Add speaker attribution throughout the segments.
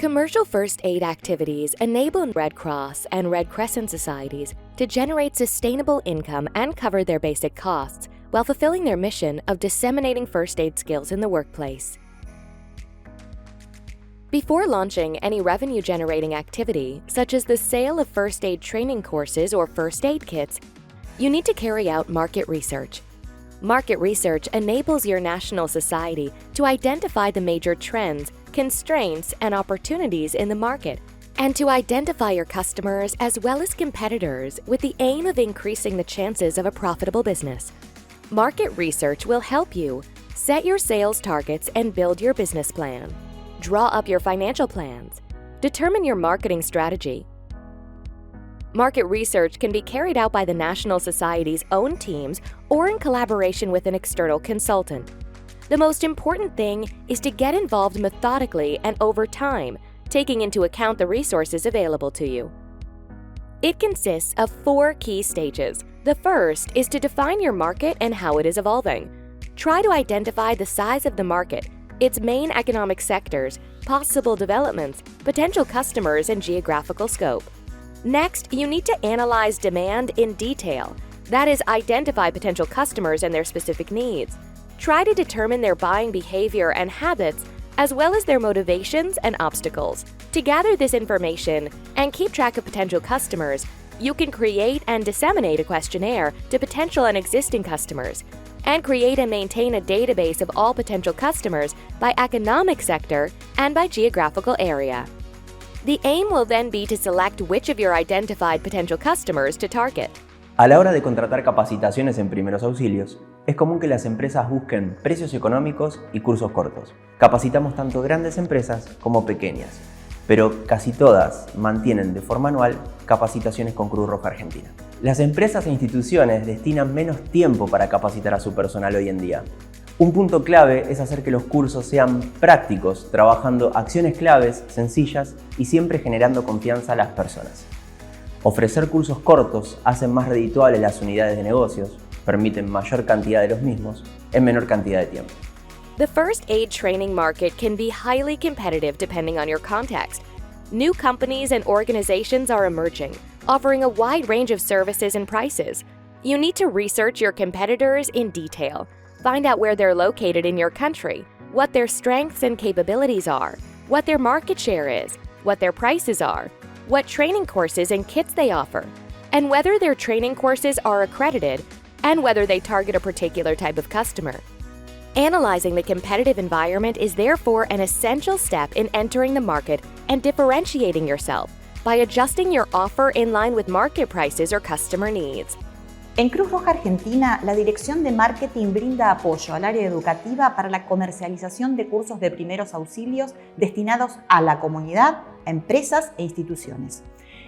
Speaker 1: Commercial first aid activities enable Red Cross and Red Crescent societies to generate sustainable income and cover their basic costs while fulfilling their mission of disseminating first aid skills in the workplace. Before launching any revenue-generating activity, such as the sale of first aid training courses or first aid kits, you need to carry out market research. Market research enables your national society to identify the major trends, constraints, and opportunities in the market, and to identify your customers as well as competitors with the aim of increasing the chances of a profitable business. Market research will help you set your sales targets and build your business plan. Draw up your financial plans. Determine your marketing strategy. Market research can be carried out by the National Society's own teams or in collaboration with an external consultant. The most important thing is to get involved methodically and over time, taking into account the resources available to you. It consists of 4 key stages. The first is to define your market and how it is evolving. Try to identify the size of the market, its main economic sectors, possible developments, potential customers, and geographical scope. Next, you need to analyze demand in detail. That is, identify potential customers and their specific needs. Try to determine their buying behavior and habits, as well as their motivations and obstacles. To gather this information and keep track of potential customers, you can create and disseminate a questionnaire to potential and existing customers, and create and maintain a database of all potential customers by economic sector and by geographical area. The aim will then be to select which of your identified potential customers to target.
Speaker 2: A la hora de contratar capacitaciones en primeros auxilios, es común que las empresas busquen precios económicos y cursos cortos. Capacitamos tanto grandes empresas como pequeñas, pero casi todas mantienen de forma anual capacitaciones con Cruz Roja Argentina. Las empresas e instituciones destinan menos tiempo para capacitar a su personal hoy en día. Un punto clave es hacer que los cursos sean prácticos, trabajando acciones claves, sencillas y siempre generando confianza a las personas. Ofrecer cursos cortos hacen más redituables las unidades de negocios, permiten mayor cantidad de los mismos en menor cantidad de tiempo.
Speaker 1: The first aid training market can be highly competitive depending on your context. New companies and organizations are emerging, offering a wide range of services and prices. You need to research your competitors in detail. Find out where they're located in your country, what their strengths and capabilities are, what their market share is, what their prices are, what training courses and kits they offer, and whether their training courses are accredited, and whether they target a particular type of customer. Analyzing the competitive environment is therefore an essential step in entering the market and differentiating yourself by adjusting your offer in line with market prices or customer needs.
Speaker 3: En Cruz Roja Argentina, la Dirección de Marketing brinda apoyo al área educativa para la comercialización de cursos de primeros auxilios destinados a la comunidad, a empresas e instituciones.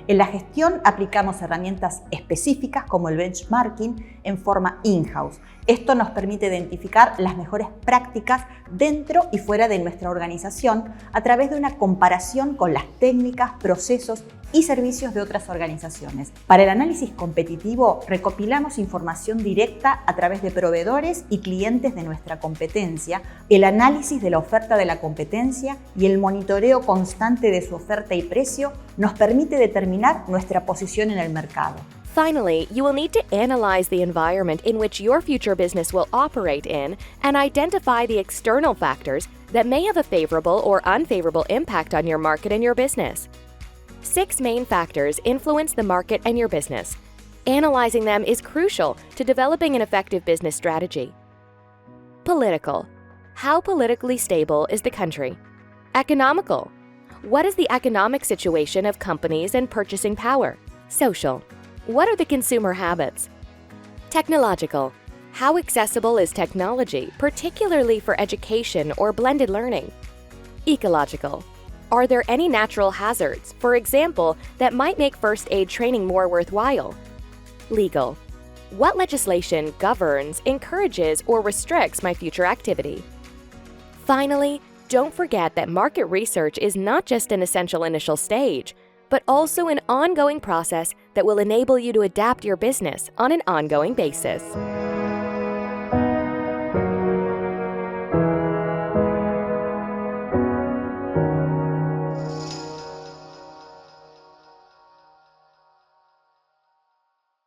Speaker 3: En la gestión aplicamos herramientas específicas como el benchmarking en forma in-house. Esto nos permite identificar las mejores prácticas dentro y fuera de nuestra organización a través de una comparación con las técnicas, procesos y servicios de otras organizaciones. Para el análisis competitivo, recopilamos información directa a través de proveedores y clientes de nuestra competencia, el análisis de la oferta de la competencia y el monitoreo constante de su oferta y precio nos permite determinar nuestra posición en el mercado.
Speaker 1: Finally, you will need to analyze the environment in which your future business will operate in and identify the external factors that may have a favorable or unfavorable impact on your market and your business. 6 main factors influence the market and your business. Analyzing them is crucial to developing an effective business strategy. Political. How politically stable is the country? Economical. What is the economic situation of companies and purchasing power? Social. What are the consumer habits? Technological. How accessible is technology, particularly for education or blended learning? Ecological. Are there any natural hazards, for example, that might make first aid training more worthwhile? Legal. What legislation governs, encourages, or restricts my future activity? Finally, don't forget that market research is not just an essential initial stage, but also an ongoing process that will enable you to adapt your business on an ongoing basis.